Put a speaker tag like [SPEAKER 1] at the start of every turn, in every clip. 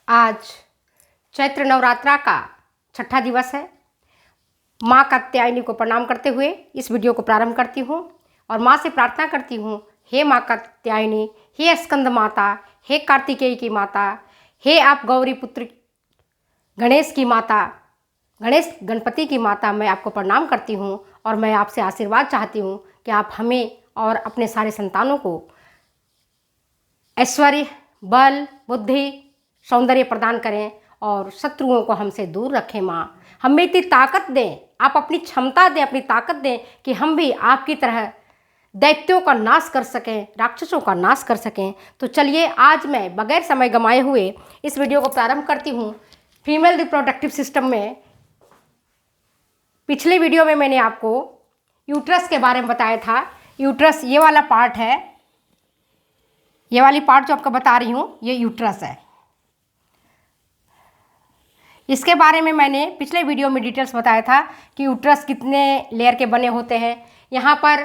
[SPEAKER 1] आज चैत्र नवरात्रा का छठा दिवस है। माँ कात्यायनी को प्रणाम करते हुए इस वीडियो को प्रारंभ करती हूँ और माँ से प्रार्थना करती हूँ, हे माँ कात्यायनी, हे स्कंद माता, हे कार्तिकेय की माता, हे आप गौरी पुत्र गणेश की माता, गणेश गणपति की माता, मैं आपको प्रणाम करती हूँ और मैं आपसे आशीर्वाद चाहती हूँ कि आप हमें और अपने सारे संतानों को ऐश्वर्य, बल, बुद्धि, सौंदर्य प्रदान करें और शत्रुओं को हमसे दूर रखें। माँ, हमें इतनी ताकत दें, आप अपनी क्षमता दें, अपनी ताकत दें कि हम भी आपकी तरह दैत्यों का नाश कर सकें, राक्षसों का नाश कर सकें। तो चलिए आज मैं बगैर समय गंवाए हुए इस वीडियो को प्रारंभ करती हूँ। फीमेल रिप्रोडक्टिव सिस्टम में पिछले वीडियो में मैंने आपको यूट्रस के बारे में बताया था। यूट्रस ये वाला पार्ट है, ये वाली पार्ट जो आपको बता रही हूँ ये यूट्रस है। इसके बारे में मैंने पिछले वीडियो में डिटेल्स बताया था कि यूट्रस कितने लेयर के बने होते हैं। यहाँ पर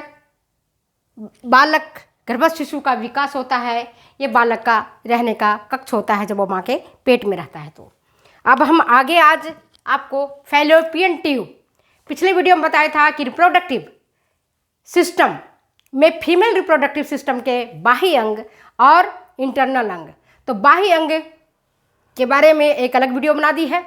[SPEAKER 1] बालक गर्भस्थ शिशु का विकास होता है, ये बालक का रहने का कक्ष होता है जब वो माँ के पेट में रहता है। तो अब हम आगे आज आपको फैलोपियन ट्यूब, पिछले वीडियो में बताया था कि रिप्रोडक्टिव सिस्टम में फीमेल रिप्रोडक्टिव सिस्टम के बाह्य अंग और इंटरनल अंग, तो बाह्य अंग के बारे में एक अलग वीडियो बना दी है।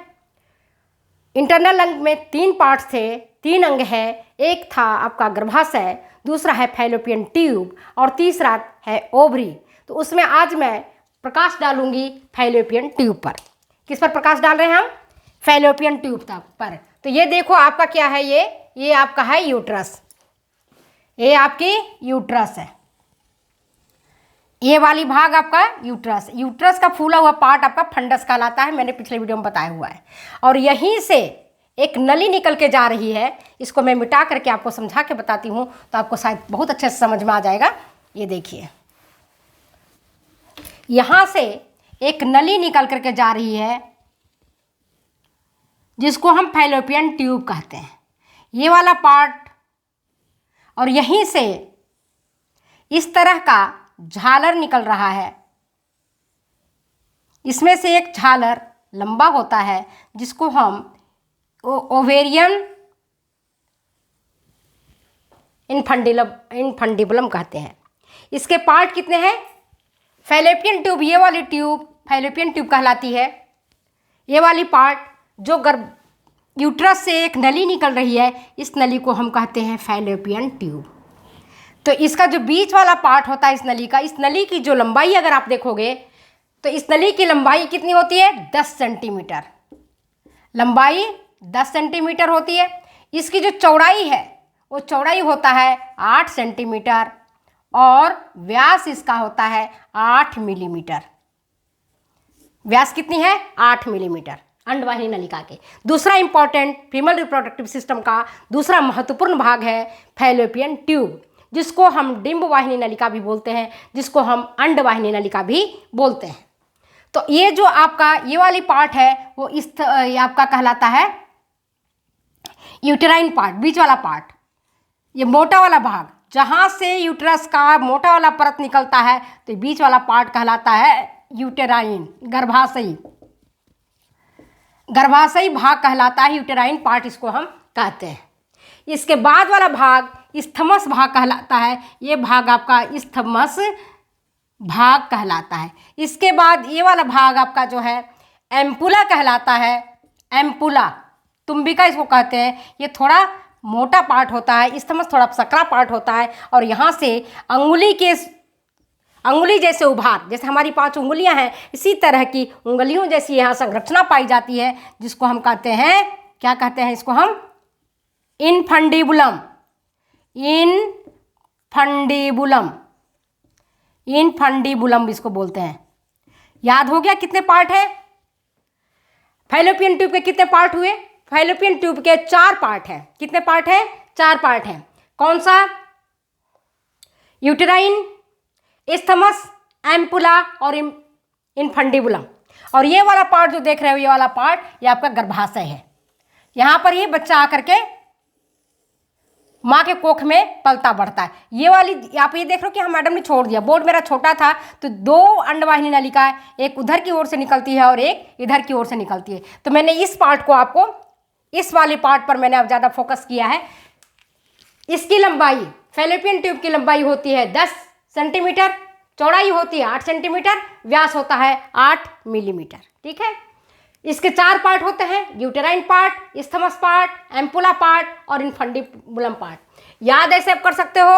[SPEAKER 1] इंटरनल अंग में 3 पार्ट्स थे, 3 अंग है। एक था आपका गर्भाशय, दूसरा है फैलोपियन ट्यूब और तीसरा है ओवरी। तो उसमें आज मैं प्रकाश डालूंगी फैलोपियन ट्यूब पर। किस पर प्रकाश डाल रहे हैं हम? फैलोपियन ट्यूब पर। तो ये देखो आपका क्या है, ये आपका है यूट्रस, ये आपकी यूट्रस है। ये वाली भाग आपका यूट्रस, यूट्रस का फूला हुआ पार्ट आपका फंडस कहलाता है, मैंने पिछले वीडियो में बताया हुआ है। और यहीं से एक नली निकल के जा रही है, इसको मैं मिटा करके आपको समझा के बताती हूँ तो आपको शायद बहुत अच्छे से समझ में आ जाएगा। ये देखिए, यहाँ से एक नली निकल करके जा रही है जिसको हम फैलोपियन ट्यूब कहते हैं, ये वाला पार्ट। और यहीं से इस तरह का झालर निकल रहा है, इसमें से एक झालर लंबा होता है जिसको हम ओवेरियन इनफंडिबुलम कहते हैं। इसके पार्ट कितने हैं? फैलोपियन ट्यूब, ये वाली ट्यूब फैलोपियन ट्यूब कहलाती है। ये वाली पार्ट जो यूट्रस से एक नली निकल रही है, इस नली को हम कहते हैं फैलोपियन ट्यूब। तो इसका जो बीच वाला पार्ट होता है इस नली का, इस नली की जो लंबाई अगर आप देखोगे तो इस नली की लंबाई कितनी होती है? 10 सेंटीमीटर, लंबाई 10 सेंटीमीटर होती है। इसकी जो चौड़ाई है वो चौड़ाई होता है 8 सेंटीमीटर और व्यास इसका होता है 8 मिलीमीटर। व्यास कितनी है? 8 मिलीमीटर, अंडवाहिनी नलिका के। दूसरा इंपॉर्टेंट फीमेल रिप्रोडक्टिव सिस्टम का दूसरा महत्वपूर्ण भाग है फैलोपियन ट्यूब, जिसको हम डिंब वाहिनी नलिका भी बोलते हैं, जिसको हम अंडवाहिनी नलिका भी बोलते हैं। तो ये जो आपका ये वाली पार्ट है वो ये आपका कहलाता है यूटेराइन पार्ट, बीच वाला पार्ट, ये मोटा वाला भाग जहाँ से यूट्रस का मोटा वाला परत निकलता है, तो बीच वाला पार्ट कहलाता है यूटेराइन, गर्भाशयी भाग कहलाता है, यूटेराइन पार्ट इसको हम कहते हैं। इसके बाद वाला भाग इस्थमस भाग कहलाता है, ये भाग आपका इस्थमस भाग कहलाता है। इसके बाद ये वाला भाग आपका जो है एम्पुला कहलाता है, एम्पुला तुम्बिका इसको कहते हैं। ये थोड़ा मोटा पार्ट होता है, इस्थमस थोड़ा सकरा पार्ट होता है और यहाँ से अंगुली जैसे उभार, जैसे हमारी 5 उंगलियां हैं, इसी तरह की उंगलियों जैसी यहाँ संरचना पाई जाती है, जिसको हम कहते हैं, क्या कहते हैं इसको हम? इनफंडिबुलम, इनफंडिबुलम इसको बोलते हैं। याद हो गया कितने पार्ट है? फैलोपियन ट्यूब के कितने पार्ट हुए? फैलोपियन ट्यूब के 4 पार्ट हैं। कितने पार्ट हैं? 4 पार्ट हैं। कौन सा? यूटेराइन, इस्थमस, एम्पुला और इनफंडिबुलम। और ये वाला पार्ट जो देख रहे हो, ये वाला पार्ट, ये आपका गर्भाशय है। यहाँ पर ये बच्चा आकर के माँ के कोख में पलता बढ़ता है। ये वाली आप ये देख रहे हो कि हम मैडम ने छोड़ दिया, बोर्ड मेरा छोटा था तो 2 अंडवाहिनी नलिका है, एक उधर की ओर से निकलती है और एक इधर की ओर से निकलती है। तो मैंने इस पार्ट को आपको, इस वाले पार्ट पर मैंने अब ज़्यादा फोकस किया है। इसकी लंबाई, फैलोपियन ट्यूब की लंबाई होती है 10 सेंटीमीटर, चौड़ाई होती है 8 सेंटीमीटर, व्यास होता है 8 मिलीमीटर। ठीक है। इसके 4 पार्ट होते हैं, uterine part, isthmus part, ampulla part और इनफंडिबुलम पार्ट। याद ऐसे आप कर सकते हो,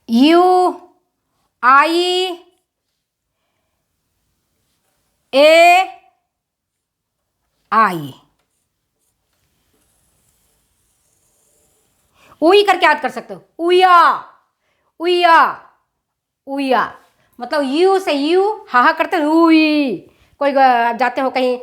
[SPEAKER 1] यू आई ए आई, उई करके याद कर सकते हो, उया उया उया, मतलब यू से यू हा करते हो, उई। कोई जाते हो कहीं,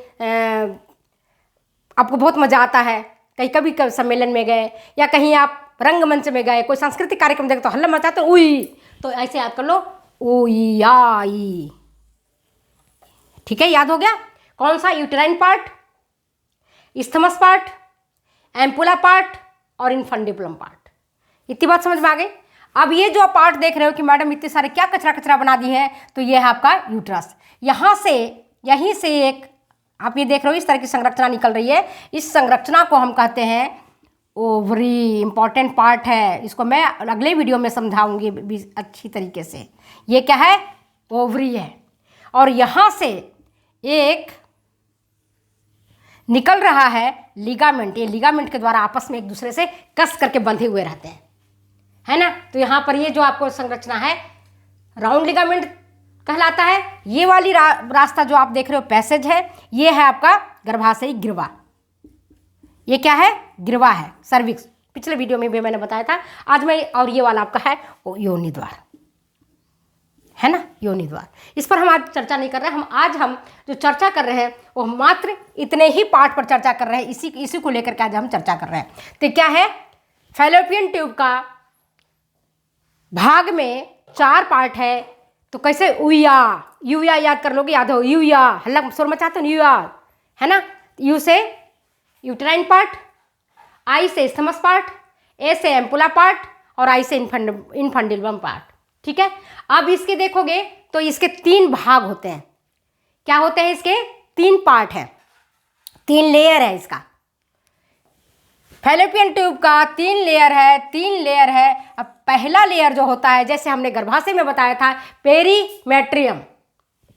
[SPEAKER 1] आपको बहुत मज़ा आता है, कहीं कभी सम्मेलन में गए या कहीं आप रंगमंच में गए, कोई सांस्कृतिक कार्यक्रम देखे तो हल्ला मचाते हो, उई, तो ऐसे याद कर लो, उई। ठीक है, याद हो गया। कौन सा? Uterine part, isthmus part, ampulla part और इनफंडिबुलम पार्ट। इतनी बात समझ में आ गई। अब ये जो पार्ट देख रहे हो कि मैडम इतने सारे क्या कचरा बना दी है, तो ये है आपका यूट्रस। यहाँ से, यहीं से एक आप ये देख रहे हो इस तरह की संरचना निकल रही है। इस संरचना को हम कहते हैं ओवरी। इंपॉर्टेंट पार्ट है, इसको मैं अगले वीडियो में समझाऊंगी भी अच्छी तरीके से। ये क्या है? ओवरी है। और यहाँ से एक निकल रहा है लिगामेंट। ये लिगामेंट के द्वारा आपस में एक दूसरे से कस करके बंधे हुए रहते हैं, है ना। तो यहाँ पर ये जो आपको संरचना है राउंड लिगामेंट कहलाता है। ये वाली रास्ता जो आप देख रहे हो पैसेज है, ये है आपका गर्भाशयी गिरवा। ये क्या है? गिरवा है, सर्विक्स। पिछले वीडियो में भी मैंने बताया था। आज मैं, और ये वाला आपका है योनि द्वार, है ना, योनि द्वार। इस पर हम आज चर्चा नहीं कर रहे हैं। हम जो चर्चा कर रहे हैं वो मात्र इतने ही पार्ट पर चर्चा कर रहे हैं। इसी को लेकर के आज हम चर्चा कर रहे हैं। तो क्या है? फैलोपियन ट्यूब का भाग में 4 पार्ट है। तो कैसे? उया, यूया याद कर लोगे, याद हो, यूया, हल्ला शोर मचाते हो, यूया, है ना। यू से यूटेराइन पार्ट, आई से इस्थमस पार्ट, ए से एम्पुला पार्ट और आई से इनफंडिबुलम पार्ट। ठीक है। अब इसके देखोगे तो इसके 3 भाग होते हैं। क्या होते हैं? इसके 3 पार्ट हैं, 3 लेयर है इसका। फैलोपियन ट्यूब का 3 लेयर है, 3 लेयर है। अब पहला लेयर जो होता है, जैसे हमने गर्भाशय में बताया था, पेरीमेट्रियम,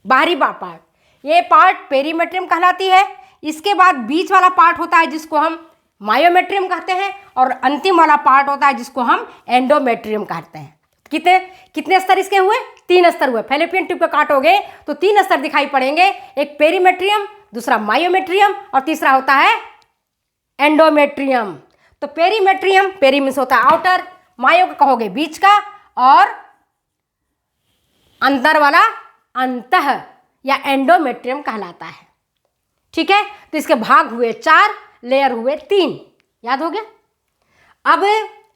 [SPEAKER 1] बाहरी पार्ट, ये पार्ट पेरीमेट्रियम कहलाती है। इसके बाद बीच वाला पार्ट होता है जिसको हम मायोमेट्रियम कहते हैं, और अंतिम वाला पार्ट होता है जिसको हम एंडोमेट्रियम कहते हैं। कितने स्तर इसके हुए? 3 स्तर हुए। फैलोपियन ट्यूब को काटोगे तो 3 स्तर दिखाई पड़ेंगे, एक पेरीमेट्रियम, दूसरा मायोमेट्रियम और तीसरा होता है एंडोमेट्रियम। तो पेरीमेट्रियम, पेरी मीन्स होता है आउटर, मायो का कहोगे बीच का, और अंदर वाला अंतः या एंडोमेट्रियम कहलाता है। ठीक है। तो इसके भाग हुए 4, लेयर हुए 3। याद हो गया। अब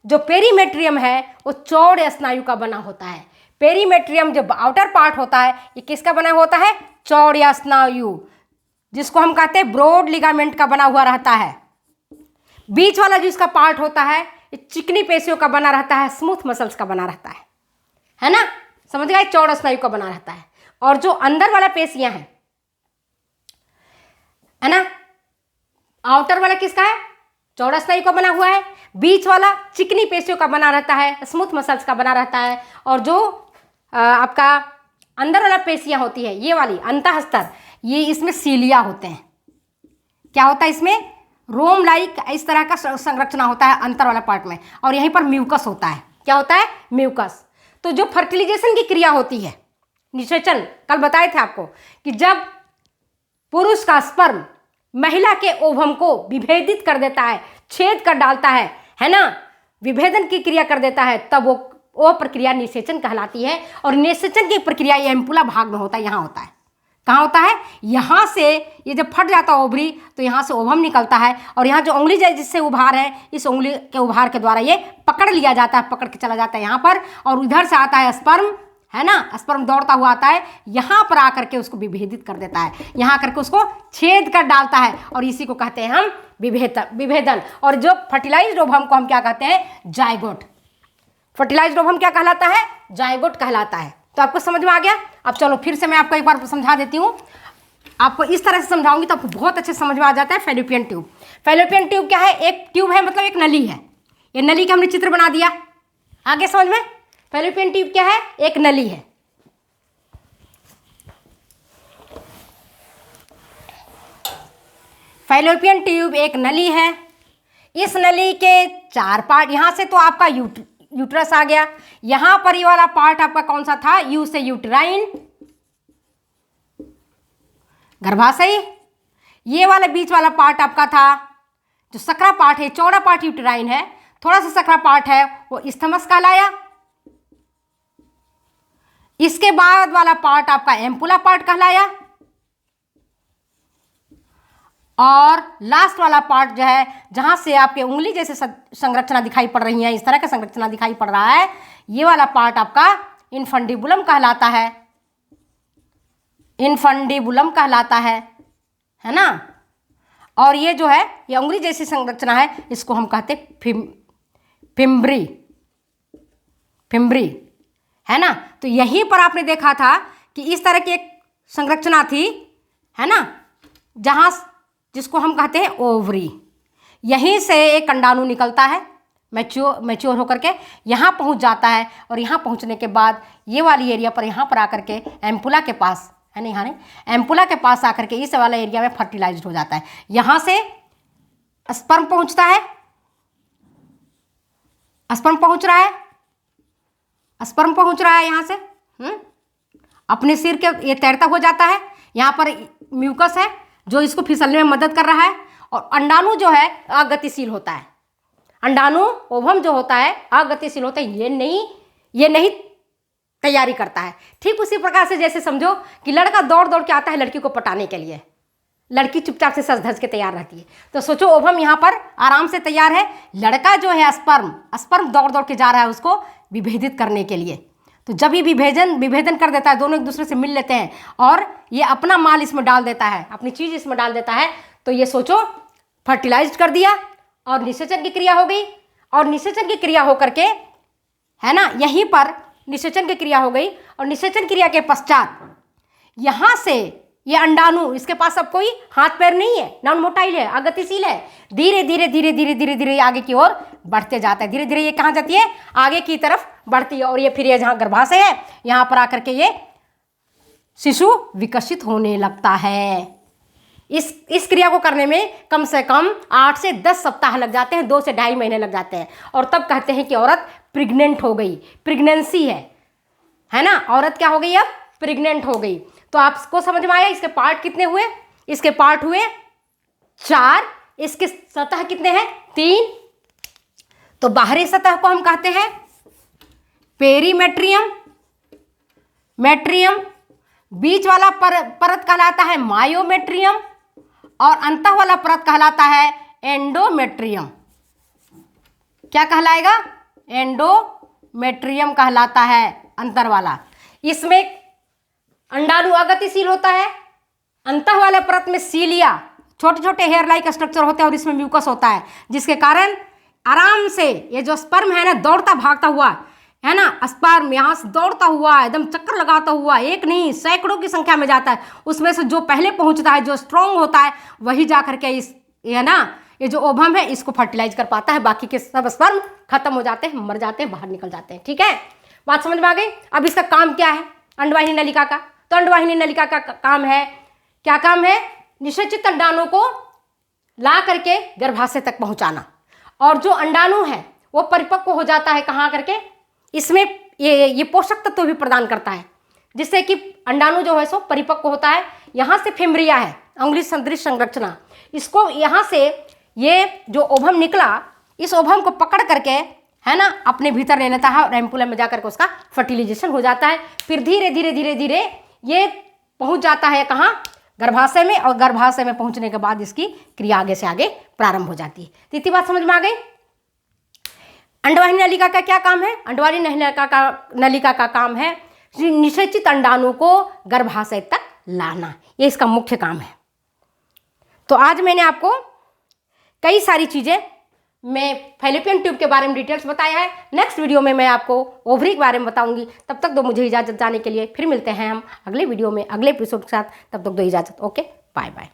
[SPEAKER 1] जो पेरीमेट्रियम है वो चौड़े स्नायु का बना होता है। पेरीमेट्रियम जो आउटर पार्ट होता है, ये किसका बना होता है? चौड़िया स्नायु, जिसको हम कहते हैं ब्रॉड लिगामेंट का बना हुआ रहता है। बीच वाला जो इसका पार्ट होता है, ये चिकनी पेशियों का बना रहता है, स्मूथ मसल्स का बना रहता है ना। समझ गए? चौड़ा स्नायु का बना रहता है। और जो अंदर वाला पेशियां हैं, है ना, आउटर वाला किसका है? चौड़ा स्नायु का बना हुआ है। बीच वाला चिकनी पेशियों का बना रहता है, स्मूथ मसल्स का बना रहता है। और जो आपका अंदर वाला पेशियां होती है, ये वाली अंतःस्तर, ये इसमें सीलिया होते हैं। क्या होता है इसमें? रोम लाइक इस तरह का संरचना होता है अंतर वाला पार्ट में। और यहीं पर म्यूकस होता है। क्या होता है? म्यूकस। तो जो फर्टिलाइजेशन की क्रिया होती है, निषेचन, कल बताए थे आपको कि जब पुरुष का स्पर्म महिला के ओवम को विभेदित कर देता है, छेद कर डालता है ना, विभेदन की क्रिया कर देता है, तब वो प्रक्रिया निषेचन कहलाती है। और निषेचन की प्रक्रिया ये एम्पुला भाग में होता है। यहाँ होता है। कहाँ होता है? यहाँ से ये जब फट जाता है ओवरी, तो यहाँ से ओवम निकलता है, और यहाँ जो उंगली जिससे उभार है, इस उंगली के उभार के द्वारा ये पकड़ लिया जाता है, पकड़ के चला जाता है यहाँ पर, और उधर से आता है स्पर्म, है ना, स्पर्म दौड़ता हुआ आता है, यहाँ पर आकर के उसको विभेदित कर देता है, यहाँ करके उसको छेद कर डालता है, और इसी को कहते हैं हम विभेदन। और जो फर्टिलाइज्ड ओवम को हम क्या कहते हैं, जायगोट। फर्टिलाइज्ड ओवम क्या कहलाता है, जायगोट कहलाता है। तो आपको समझ में आ गया। अब चलो फिर से मैं आपको एक बार समझा देती हूँ। आपको इस तरह से समझाऊंगी तो आपको बहुत अच्छे समझ में आ जाता है। फैलोपियन ट्यूब, फैलोपियन ट्यूब क्या है, एक ट्यूब है, मतलब एक नली है। ये नली का हमने चित्र बना दिया, आगे समझ में। फैलोपियन ट्यूब क्या है, एक नली है। फैलोपियन ट्यूब एक नली है। इस नली के 4 पार्ट, यहां से तो आपका यूट्रस आ गया, यहां पर ये वाला पार्ट आपका कौन सा था, यू से यूट्राइन, गर्भाशय। ये वाला बीच वाला पार्ट आपका था जो सकरा पार्ट है, चौड़ा पार्ट यूट्राइन है, थोड़ा सा सकरा पार्ट है वो इस्थमस कहलाया। इसके बाद वाला पार्ट आपका एम्पुला पार्ट कहलाया, और लास्ट वाला पार्ट जो है जहां से आपके उंगली जैसे संरचना दिखाई पड़ रही है, इस तरह का संरचना दिखाई पड़ रहा है, ये वाला पार्ट आपका इनफंडिबुलम कहलाता है, इनफंडिबुलम कहलाता है ना। और ये जो है ये उंगली जैसी संरचना है, इसको हम कहते फिम्ब्री, फिम्ब्री, है ना। तो यहीं पर आपने देखा था कि इस तरह की एक संरचना थी, है ना, जहां जिसको हम कहते हैं ओवरी। यहीं से एक अंडाणु निकलता है, मैच्योर होकर के यहाँ पहुँच जाता है, और यहाँ पहुँचने के बाद ये वाली एरिया पर यहाँ पर आकर के एम्पुला के पास, है ना, यहाँ नहीं, एम्पुला के पास आकर के इस वाला एरिया में फर्टिलाइज्ड हो जाता है। यहाँ से स्पर्म पहुँचता है, स्पर्म पहुँच रहा है, स्पर्म पहुँच रहा है यहाँ से, अपने सिर के ये तैरता हो जाता है। यहाँ पर म्यूकस है जो इसको फिसलने में मदद कर रहा है, और अंडाणु जो है अगतिशील होता है। अंडाणु ओवम जो होता है अगतिशील होता है, ये नहीं तैयारी करता है। ठीक उसी प्रकार से जैसे समझो कि लड़का दौड़ दौड़ के आता है लड़की को पटाने के लिए, लड़की चुपचाप से सज धज के तैयार रहती है। तो सोचो ओवम यहाँ पर आराम से तैयार है, लड़का जो है स्पर्म दौड़ दौड़ के जा रहा है उसको विभेदित करने के लिए। तो जब ये विभेदन कर देता है, दोनों एक दूसरे से मिल लेते हैं, और ये अपना माल इसमें डाल देता है, अपनी चीज़ इसमें डाल देता है, तो ये सोचो फर्टिलाइज कर दिया, और निषेचन की क्रिया हो गई। और निषेचन की क्रिया होकर के, है ना, यहीं पर निषेचन की क्रिया हो गई, और निषेचन क्रिया के पश्चात यहाँ से ये अंडाणु, इसके पास अब कोई हाथ पैर नहीं है, नॉन मोटाइल है, अगतिशील है, धीरे धीरे धीरे धीरे धीरे धीरे आगे की ओर बढ़ते जाता है। धीरे धीरे ये कहाँ जाती है, आगे की तरफ बढ़ती है, और ये फिर ये जहाँ गर्भाशय है यहाँ पर आकर के ये शिशु विकसित होने लगता है। इस क्रिया को करने में कम से कम 8 से 10 सप्ताह लग जाते हैं, 2 से 2.5 महीने लग जाते हैं, और तब कहते हैं कि औरत प्रेग्नेंट हो गई, प्रेगनेंसी है ना, औरत क्या हो गई, अब प्रेग्नेंट हो गई। तो आपको समझ में आया इसके पार्ट कितने हुए, इसके पार्ट हुए 4, इसके सतह कितने हैं, 3। तो बाहरी सतह को हम कहते हैं पेरीमेट्रियम, मेट्रियम, बीच वाला परत कहलाता है मायोमेट्रियम, और अंत वाला परत कहलाता है एंडोमेट्रियम। क्या कहलाएगा, एंडोमेट्रियम कहलाता है अंतर वाला। इसमें अंडाणु अगतिशील होता है, अंत वाले परत में सीलिया, छोटे छोटे हेयर लाइक स्ट्रक्चर होते हैं, और इसमें म्यूकस होता है, जिसके कारण आराम से ये जो स्पर्म है ना, दौड़ता भागता हुआ, है ना, स्पर्म यहाँ से दौड़ता हुआ एकदम चक्कर लगाता हुआ, एक नहीं सैकड़ों की संख्या में जाता है। उसमें से जो पहले पहुँचता है, जो स्ट्रॉन्ग होता है, वही जा करके ये ना, ये जो ओवम है इसको फर्टिलाइज कर पाता है। बाकी के सब स्पर्म खत्म हो जाते हैं, मर जाते हैं, बाहर निकल जाते हैं। ठीक है, बात समझ में आ गई। अब इसका काम क्या है, अंडवाहिनी नलिका का। तो अंडवाहिनी नलिका का काम है, क्या काम है, निषेचित अंडाणु को ला करके गर्भाशय तक पहुंचाना, और जो अंडाणु है वो परिपक्व हो जाता है कहाँ करके, इसमें ये पोषक तत्व भी प्रदान करता है, जिससे कि अंडाणु जो है सो परिपक्व होता है। यहाँ से फिम्ब्रिया है, उंगली सदृश संरचना, इसको यहाँ से ये जो ओवम निकला, इस ओवम को पकड़ करके, है ना, अपने भीतर ले लेता है, और एम्पुलम में जाकर के उसका फर्टिलाइजेशन हो जाता है। फिर धीरे धीरे धीरे धीरे ये पहुंच जाता है कहाँ, गर्भाशय में, और गर्भाशय में पहुंचने के बाद इसकी क्रिया आगे से आगे प्रारंभ हो जाती है। तो इतनी बात समझ में आ गई। अंडवाहिनी नलिका का क्या काम है, अंडवाहिनी नलिका का काम है निषेचित अंडाणु को गर्भाशय तक लाना, ये इसका मुख्य काम है। तो आज मैंने आपको कई सारी चीज़ें, मैं फैलोपियन ट्यूब के बारे में डिटेल्स बताया है। नेक्स्ट वीडियो में मैं आपको ओवरी के बारे में बताऊंगी। तब तक दो मुझे इजाज़त, जाने के लिए फिर मिलते हैं हम अगले वीडियो में अगले एपिसोड के साथ। तब तक दो इजाज़त, ओके, बाय बाय।